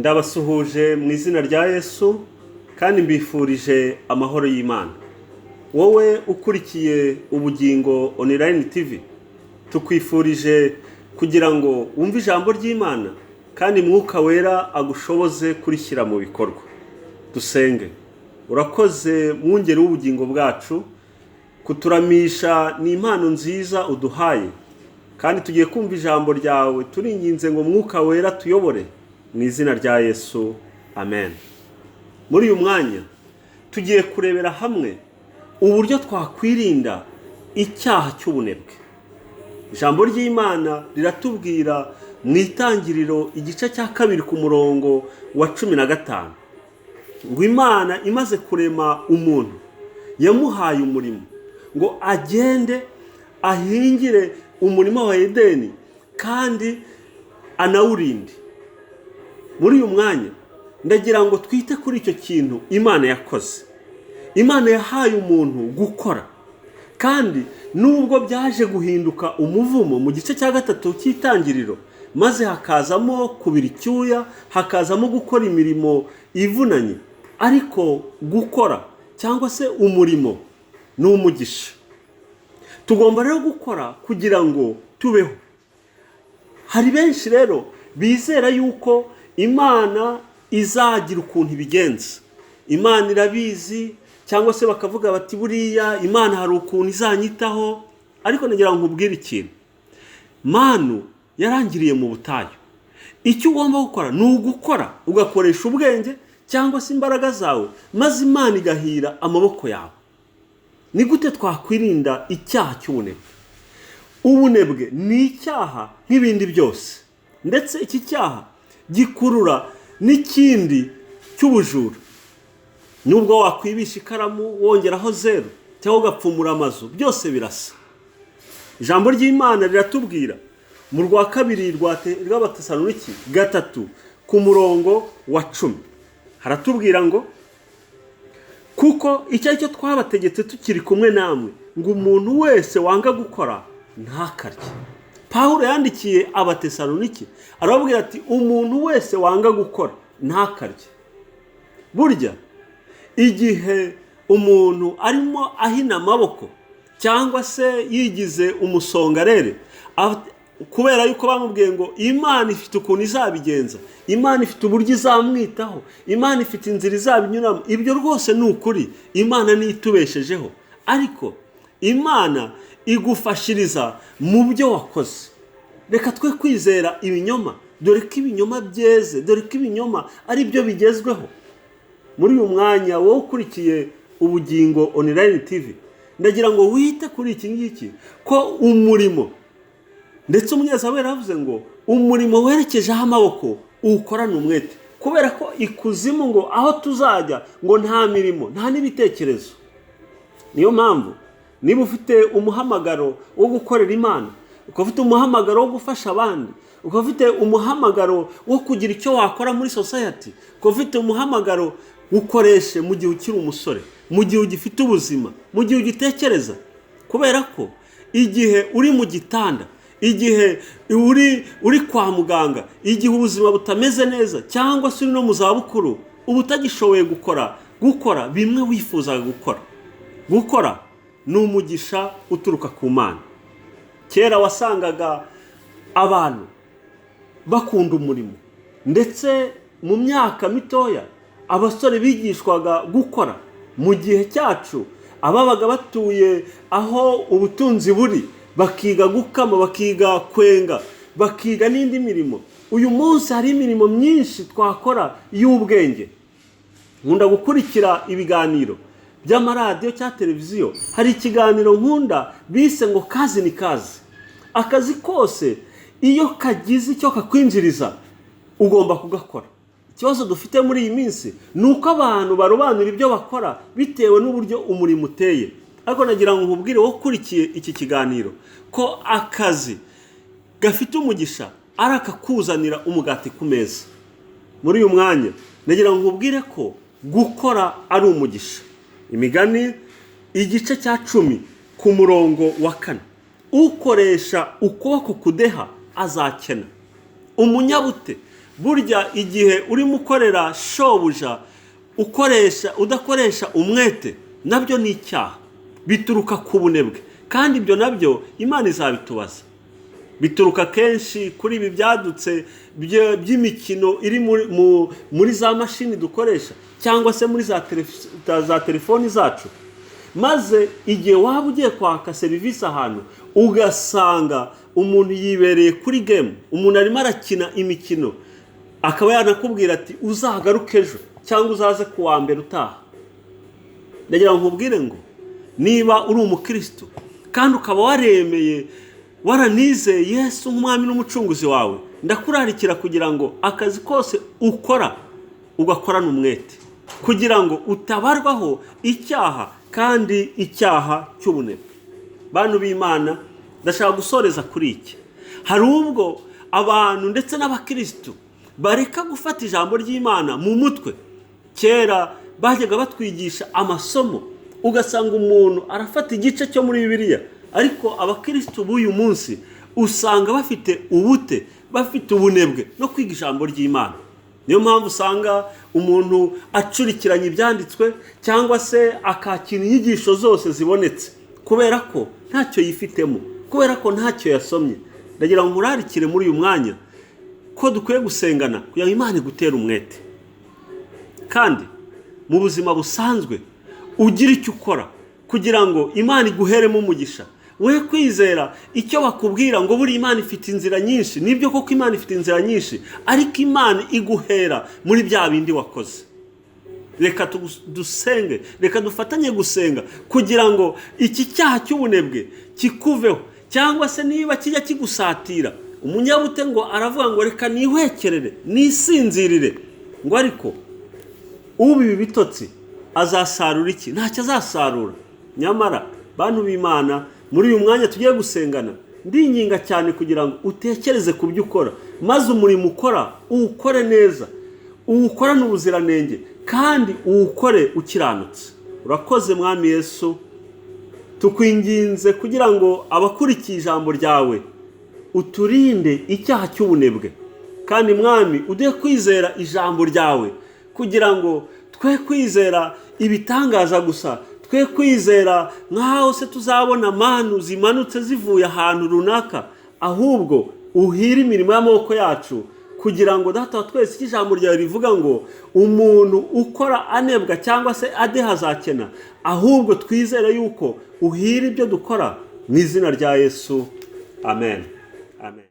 Ndabasuhuje mu izina rya Yesu kandi mbifurije amahoro y'Imana. Wowe ukurikiye Ubugingo Online TV, tukwifurije kugira ngo wumve ijambo ry'Imana kandi Mwuka Wera agushoboze kurishyira mu bikorwa. Dusenge. Urakoze mwungeri w'ubugingo bwacu, kuturamisha ni impano nziza uduhaye, kandi tugiye kumva ijambo ryawe, turinginze ngo Mwuka Wera tuyobore mu izina rya Yesu. Amen. Muri uyu mwanya tugiye kurebera hamwe uburyo twakwirinda icyaha cy'ubunebwe. Ijambo ry'Imana riratubwira mu Itangiriro igice cya 2 ku murongo wa 15 ngo Imana imaze kurema umuntu yamuhaye umurimo ngo agende ahingire umurima wa Edeni kandi anawurinde. Muri uyu mwanya ndagira ngo twite kuri icyo kintu Imana yakoze. Imana yahaye umuntu gukora, kandi nubwo byaje guhinduka umuvumo mu gice cya 3 cy'Itangiriro, maze hakazamo kubira icyuya, hakazamo gukora imirimo ivunanye, ariko gukora cyangwa se umurimo ni umugisha. Tugomba rero gukora kugira ngo tubeho. Hari benshi rero bizera yuko Imana izagira ukuntu ibigenza. Imana irabizi, cyangwa se bakavuga bati buriya Imana hari ukuntu izanyitaho. Ariko nagira ngo nkubwire ikintu. Manu yarangiriye mu butayu. Icyo ugomba gukora ni ugukora, ugakoresha ubwenge cyangwa se imbaraga zawe, maze Imana igahira amaboko yawe. Ni gute twakwirinda icyaha cy'ubunebwe? Ubunebwe ni icyaha nk'ibindi byose, ndetse iki cyaha gikurura n'ikindi cy'ubujura. Nubwo wakwibisha ikaramu wongeraho 0 cyangwa ugapfumura amazu, byose birasa. Ijambo ry'Imana riratubwira mu rwa 2 rw'Abatesaloniki 3 ku murongo wa 10, haratubwira ngo kuko icyo cyo twabategetse tukiri kumwe namwe, ngo umuntu wese wanga gukora ntakarye. Pawulo yandikiye Abatesaloniki arababwira ati umuntu wese wanga gukora ntakarye. Burya igihe umuntu arimo ahina amaboko cyangwa se yigize umusongarere, kubera yuko bamubwiye ngo Imana ifite ukuntu izabigenza, Imana ifite uburyo izamwitaho, Imana ifite inzira izabinyuramo, ibyo rwose ni ukuri, Imana ni itubeshejeho. Ariko Imana igufashiriza mu byo wakoze. Reka twe kwizera ibinyoma, dore ko ibinyoma byeze, dore ko ibinyoma ari byo bigezweho. Muri uyu mwanya wowe ukurikiye Ubugingo Online TV, ndagira ngo wite kuri iki ngiki, ko umurimo, ndetse umunyazaburi yavuze ngo umurimo werekejeho amaboko uwukorane umwete, kubera ko ikuzimu ngo aho tuzajya ngo nta mirimo, nta n'ibitekerezo. Niyo mpamvu niba ufite umuhamagaro wo gukorera Imana, ukaba ufite umuhamagaro wo gufasha abandi, ukaba ufite umuhamagaro wo kugira icyo wakora muri society, ukaba ufite umuhamagaro, ukoreshe mu gihe ukiri umusore, mu gihe ugifite ubuzima, mu gihe ugitekereza. Kubera ko igihe uri mu gitanda, igihe uri kwa muganga, igihe ubuzima butameze neza, cyangwa se uri no mu zabukuru, uba utagishoboye gukora bimwe wifuzaga gukora. Gukora ni umugisha uturuka ku Mana. Kera wasangaga abantu bakunda umurimo, ndetse mu myaka mitoya abasore bigishwaga gukora. Mu gihe cyacu ababaga batuye aho ubutunzi buri, bakiga gukama, bakiga kwenga, bakiga n'indi mirimo. Uyu munsi hari imirimo myinshi twakora y'ubwenge. Nkunda gukurikira ibiganiro by'amaradiyo cya televiziyo. Hari ikiganiro nkunda bise ngo kazi ni kazi. Akazi kose iyo kagize icyo kakwinjiriza ugomba kugakora. Ikibazo dufite muri iyi minsi ni uko abantu barobanura ibyo bakora bitewe n'uburyo umurimo uteye. Ariko nagira ngo nkubwire wowe ukurikiye iki kiganiro ko akazi gafite umugisha ari akakuzanira umugati ku meza. Muri uyu mwanya nagira ngo nkubwire ko gukora ari umugisha. Imigani igice cya 10 ku murongo wa 4, ukoresha ukuboko kudeha azakena, umunyabute burya igihe urimo ukorera shobuja udakoresha umwete, nabyo ni icyaha, bituruka ku bunebwe, kandi ibyo nabyo Imana izabitubaza. Bituruka kenshi kuri ibi byadutse by'imikino iri muri za mashini dukoresha, cyangwa se muri za telefoni zacu. Maze igihe waba ugiye kwaka serivisi ahantu, ugasanga umuntu yibereye kuri game, umuntu arimo arakina imikino, akaba yanakubwira ati uzagaruke ejo cyangwa uzaze ku wa mbere utaha. Ndagira ngo nkubwire ngo niba uri umukristo kandi ukaba waranizeye Yesu nk'umwami n'umucunguzi wawe, ndakurarikira kugira ngo akazi kose ukora ugakorana umwete, kugira ngo utabarwaho icyaha, kandi icyaha cy'ubunebwe. Bantu b'Imana, ndashaka gusoreza kuri iki. Hari ubwo abantu ndetse n'abakristo bareka gufata ijambo ry'Imana mu mutwe. Kera bajyaga batwigisha amasomo, ugasanga umuntu arafata igice cyo muri Bibiliya, ariko abakristo b'uyu munsi usanga bafite ubunebwe no kwiga ijambo ry'Imana. Niyo mpamvu usanga umuntu acurikiranya ibyanditswe, cyangwa se akakira inyigisho zose zibonetse, kubera ko ntacyo yifitemo, kubera ko ntacyo yasomye. Ndagira ngo murarikire muri uyu mwanya ko dukwiye gusengana kugira ngo Imana igutera umwete, kandi mu buzima busanzwe ugira icyo ukora kugira ngo Imana iguheremo umugisha. We kwizera icyo bakubwira ngo buri Imana ifite inzira nyinshi, nibyo koko Imana ifite inzira nyinshi, ariko Imana iguhera muri bya bindi wakoze. Reka dusenge, reka dufatanye gusenga kugira ngo iki cyaha cy'ubunebwe kikuveho, cyangwa se niba kijya kigusatira, umunyabute ngo aravuga ngo reka nihwekerere nisinzirire, ngo ariko ubiba ibitotsi azasarura iki? Ntacyo azasarura. Nyamara bantu b'Imana, muri uyu mwanya tugiye gusengana, ndinginga cyane kugira ngo utekereze ku byo ukora, maze umurimo ukora uwukore neza, uwukorane ubuziranenge, kandi uwukore ukiranutse. Urakoze Mwami Yesu, tukwinginze kugira ngo abakurikiye ijambo ryawe uturinde icyaha cy'ubunebwe, kandi Mwami uduhe kwizera ijambo ryawe, kugira ngo twe kwizera ibitangaza gusa, twe kwizera nk'aho se tuzabona manu zimanutse zivuye ahantu runaka, ahubwo uhire imirimo y'amaboko yacu, kugira ngo Data wa twese ijambo ryawe rivuga ngo umuntu ukora anebwa cyangwa se adeha azakena, ahubwo twizere yuko uhira ibyo dukora, mu izina rya Yesu, amen. Amen.